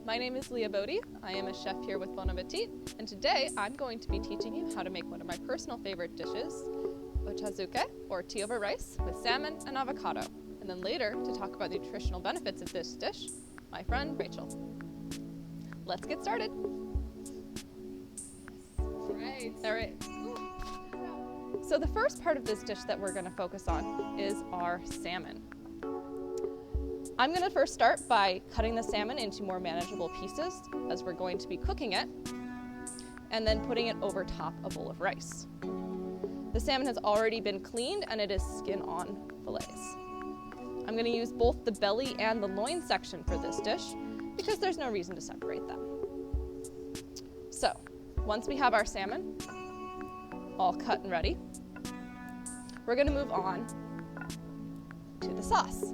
My name is Leah Bodie. I am a chef here with Bon Appetit, and today I'm going to be teaching you how to make one of my personal favorite dishes, ochazuke, or tea over rice, with salmon and avocado. And then later, to talk about the nutritional benefits of this dish, my friend Rachel. Let's get started. All right. So the first part of this dish that we're going to focus on is our salmon. I'm going to first start by cutting the salmon into more manageable pieces as we're going to be cooking it, and then putting it over top a bowl of rice. The salmon has already been cleaned and it is skin-on fillets. I'm going to use both the belly and the loin section for this dish because there's no reason to separate them. So, once we have our salmon all cut and ready, we're going to move on to the sauce.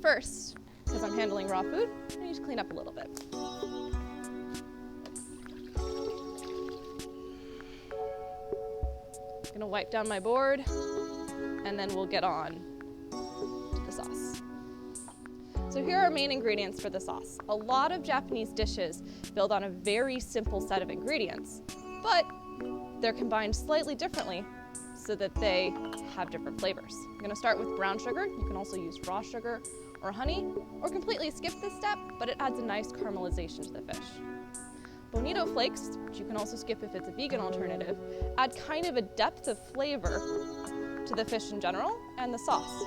First, because I'm handling raw food, I need to clean up a little bit. I'm gonna wipe down my board, and then we'll get on to the sauce. So here are our main ingredients for the sauce. A lot of Japanese dishes build on a very simple set of ingredients, but they're combined slightly differently so that they have different flavors. I'm gonna start with brown sugar. You can also use raw sugar or honey, or completely skip this step, but it adds a nice caramelization to the fish. Bonito flakes, which you can also skip if it's a vegan alternative, add kind of a depth of flavor to the fish in general and the sauce.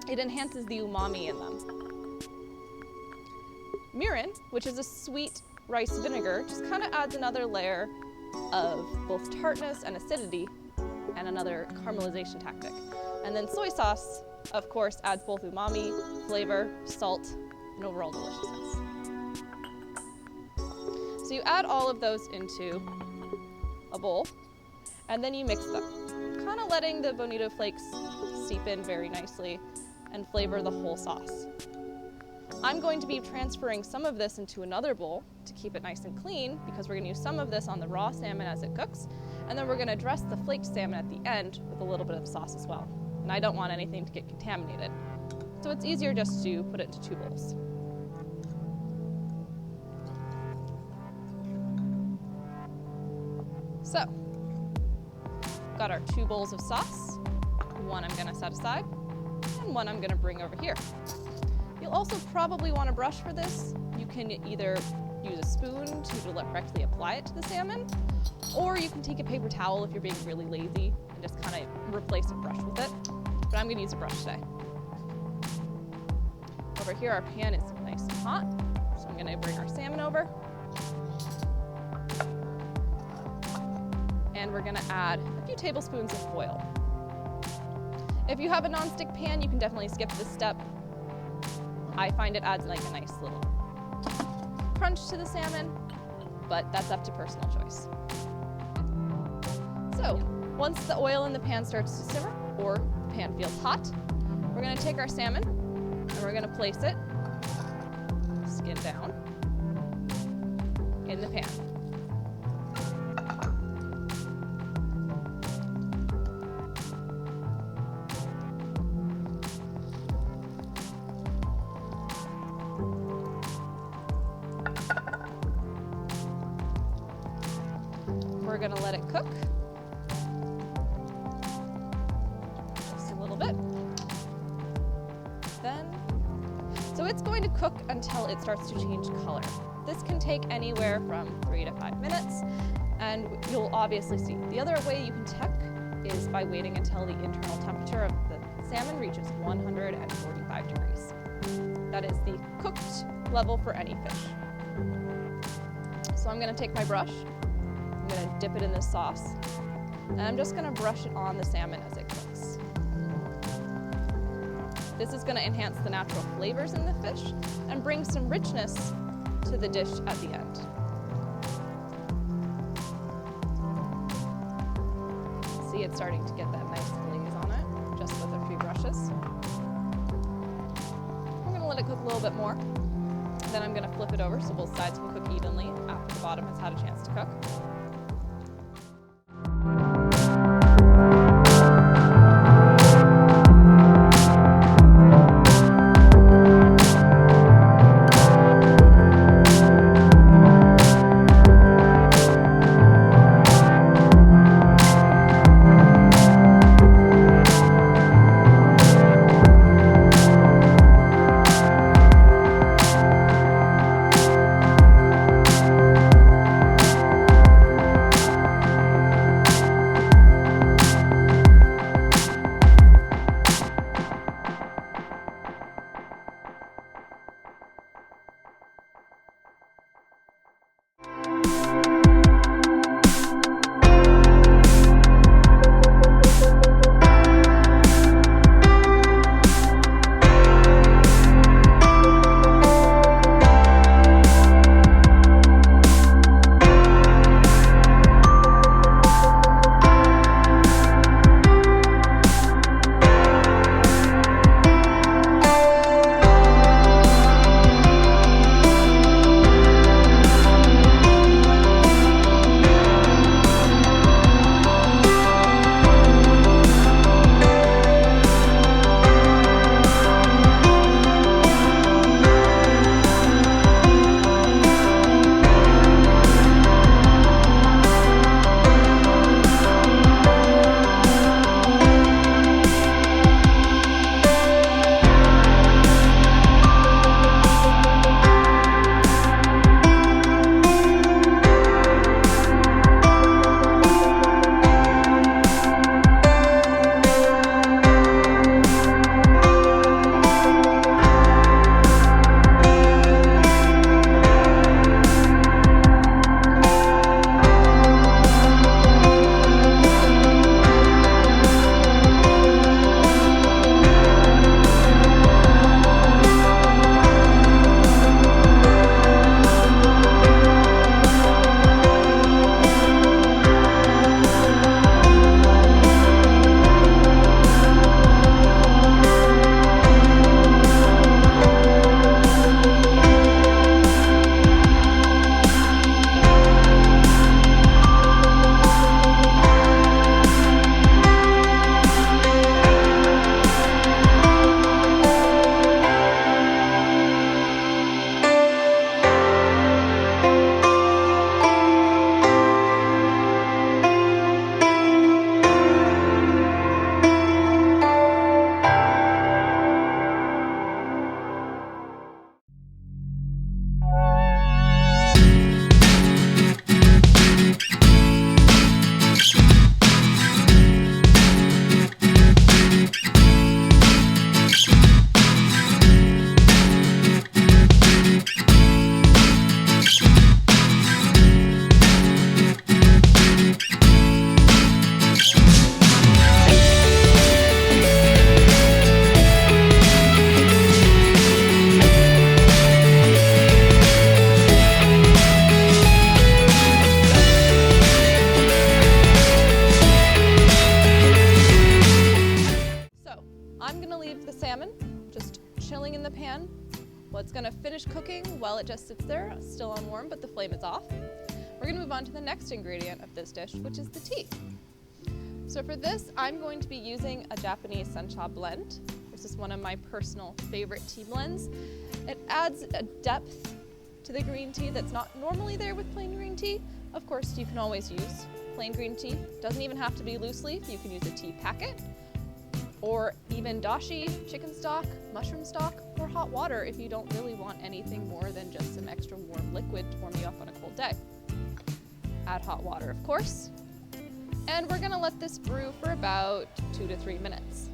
It enhances the umami in them. Mirin, which is a sweet rice vinegar, just kind of adds another layer of both tartness and acidity and another caramelization tactic. And then soy sauce, of course, adds both umami, flavor, salt, and overall deliciousness. So you add all of those into a bowl, and then you mix them, kind of letting the bonito flakes seep in very nicely and flavor the whole sauce. I'm going to be transferring some of this into another bowl to keep it nice and clean, because we're going to use some of this on the raw salmon as it cooks, and then we're going to dress the flaked salmon at the end with a little bit of sauce as well. And I don't want anything to get contaminated, so it's easier just to put it into two bowls. So, got our 2 bowls of sauce. One I'm going to set aside, and one I'm going to bring over here. You'll also probably want a brush for this. You can either use a spoon to directly apply it to the salmon, or you can take a paper towel if you're being really lazy and just kind of replace a brush with it. But I'm going to use a brush today. Over here our pan is nice and hot, so I'm going to bring our salmon over. And we're going to add a few tablespoons of oil. If you have a nonstick pan, you can definitely skip this step. I find it adds like a nice little crunch to the salmon, but that's up to personal choice. So, once the oil in the pan starts to simmer, or the pan feels hot, we're going to take our salmon and we're going to place it, skin down, in the pan. We're going to let it cook. So it's going to cook until it starts to change color. This can take anywhere from 3 to 5 minutes, and you'll obviously see. The other way you can check is by waiting until the internal temperature of the salmon reaches 145 degrees. That is the cooked level for any fish. So I'm going to take my brush, I'm going to dip it in this sauce, and I'm just going to brush it on the salmon as it cooks. This is going to enhance the natural flavors in the fish and bring some richness to the dish at the end. See, it's starting to get that nice glaze on it, just with a few brushes. I'm going to let it cook a little bit more. Then I'm going to flip it over so both sides can cook evenly after the bottom has had a chance to cook. finish cooking while it just sits there, still on warm, but the flame is off. We're gonna move on to the next ingredient of this dish, which is the tea. So for this, I'm going to be using a Japanese sencha blend. This is one of my personal favorite tea blends. It adds a depth to the green tea that's not normally there with plain green tea. Of course, you can always use plain green tea. Doesn't even have to be loose leaf. You can use a tea packet, or even dashi, chicken stock, mushroom stock, or hot water if you don't really want anything more than just some extra warm liquid to warm you up on a cold day. Add hot water, of course. And we're gonna let this brew for about 2 to 3 minutes.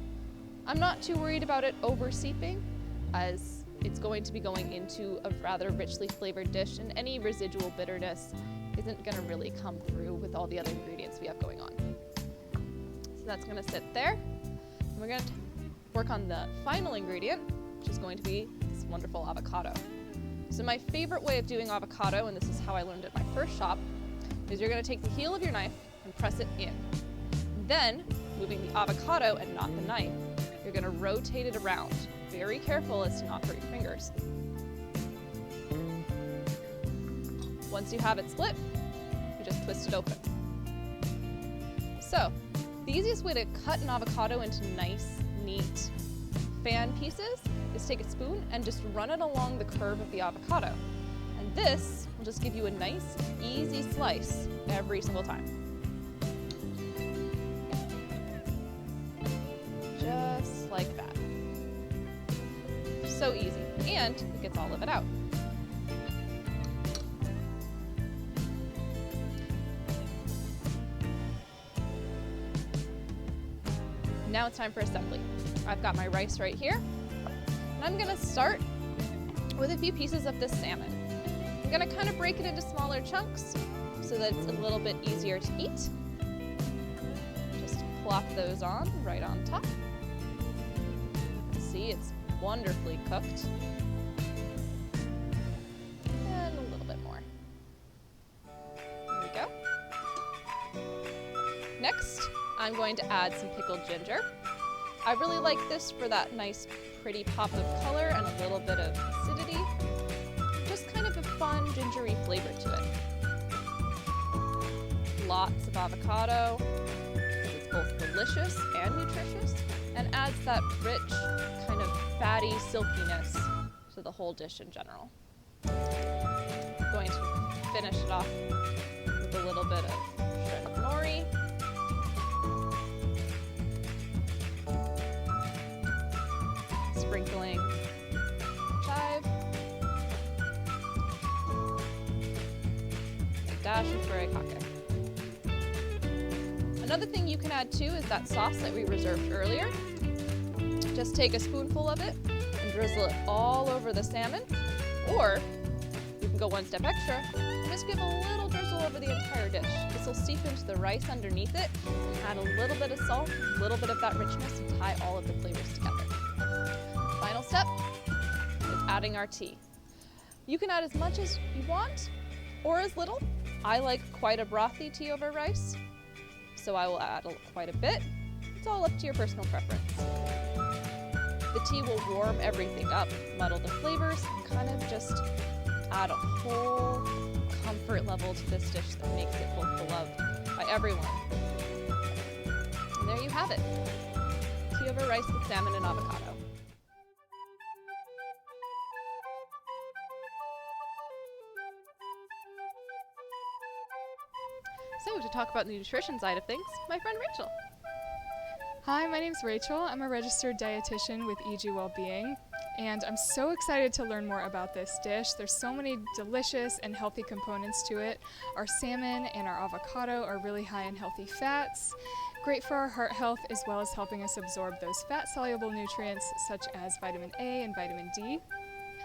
I'm not too worried about it over seeping, as it's going to be going into a rather richly flavored dish, and any residual bitterness isn't gonna really come through with all the other ingredients we have going on. So that's gonna sit there. And we're gonna work on the final ingredient, which is going to be this wonderful avocado. So my favorite way of doing avocado, and this is how I learned at my first shop, is you're gonna take the heel of your knife and press it in. Then, moving the avocado and not the knife, you're gonna rotate it around. Very careful as to not hurt your fingers. Once you have it split, you just twist it open. So, the easiest way to cut an avocado into nice, neat fan pieces is take a spoon and just run it along the curve of the avocado. And this will just give you a nice, easy slice every single time. Just like that. So easy, and it gets all of it out. Now it's time for assembly. I've got my rice right here, and I'm gonna start with a few pieces of this salmon. I'm gonna kind of break it into smaller chunks so that it's a little bit easier to eat. Just plop those on right on top. See, it's wonderfully cooked. And a little bit more. There we go. Next, I'm going to add some pickled ginger. I really like this for that nice, pretty pop of color and a little bit of acidity. Just kind of a fun, gingery flavor to it. Lots of avocado, because it's both delicious and nutritious, and adds that rich, kind of fatty silkiness to the whole dish in general. I'm going to finish it off with a little bit of shredded nori. Sprinkling chive. A dash of Furikake. Another thing you can add too is that sauce that we reserved earlier. Just take a spoonful of it and drizzle it all over the salmon, or you can go one step extra and just give a little drizzle over the entire dish. This will seep into the rice underneath it, add a little bit of salt, a little bit of that richness, and tie all of the flavors together. Final step is adding our tea. You can add as much as you want or as little. I like quite a brothy tea over rice, so I will add quite a bit. It's all up to your personal preference. The tea will warm everything up, muddle the flavors, and kind of just add a whole comfort level to this dish that makes it both beloved by everyone. And there you have it. Tea over rice with salmon and avocado. So to talk about the nutrition side of things, my friend Rachel. Hi, my name's Rachel. I'm a registered dietitian with EG Wellbeing, and I'm so excited to learn more about this dish. There's so many delicious and healthy components to it. Our salmon and our avocado are really high in healthy fats, great for our heart health, as well as helping us absorb those fat-soluble nutrients such as vitamin A and vitamin D.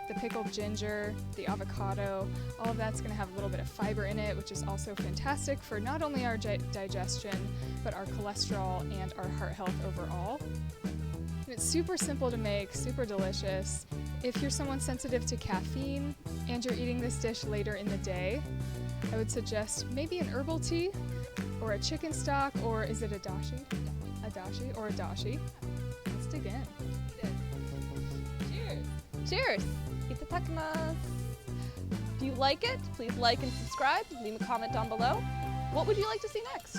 The pickled ginger, the avocado, all of that's going to have a little bit of fiber in it, which is also fantastic for not only our digestion, but our cholesterol and our heart health overall. And it's super simple to make, super delicious. If you're someone sensitive to caffeine and you're eating this dish later in the day, I would suggest maybe an herbal tea or a chicken stock, or is it a dashi? A dashi or a dashi? Let's dig in. Cheers. Cheers! Itadakimasu. If you like it, please like and subscribe. Leave a comment down below. What would you like to see next?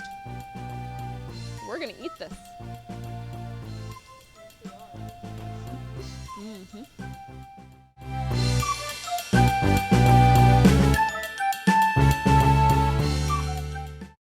We're gonna eat this. Mm-hmm.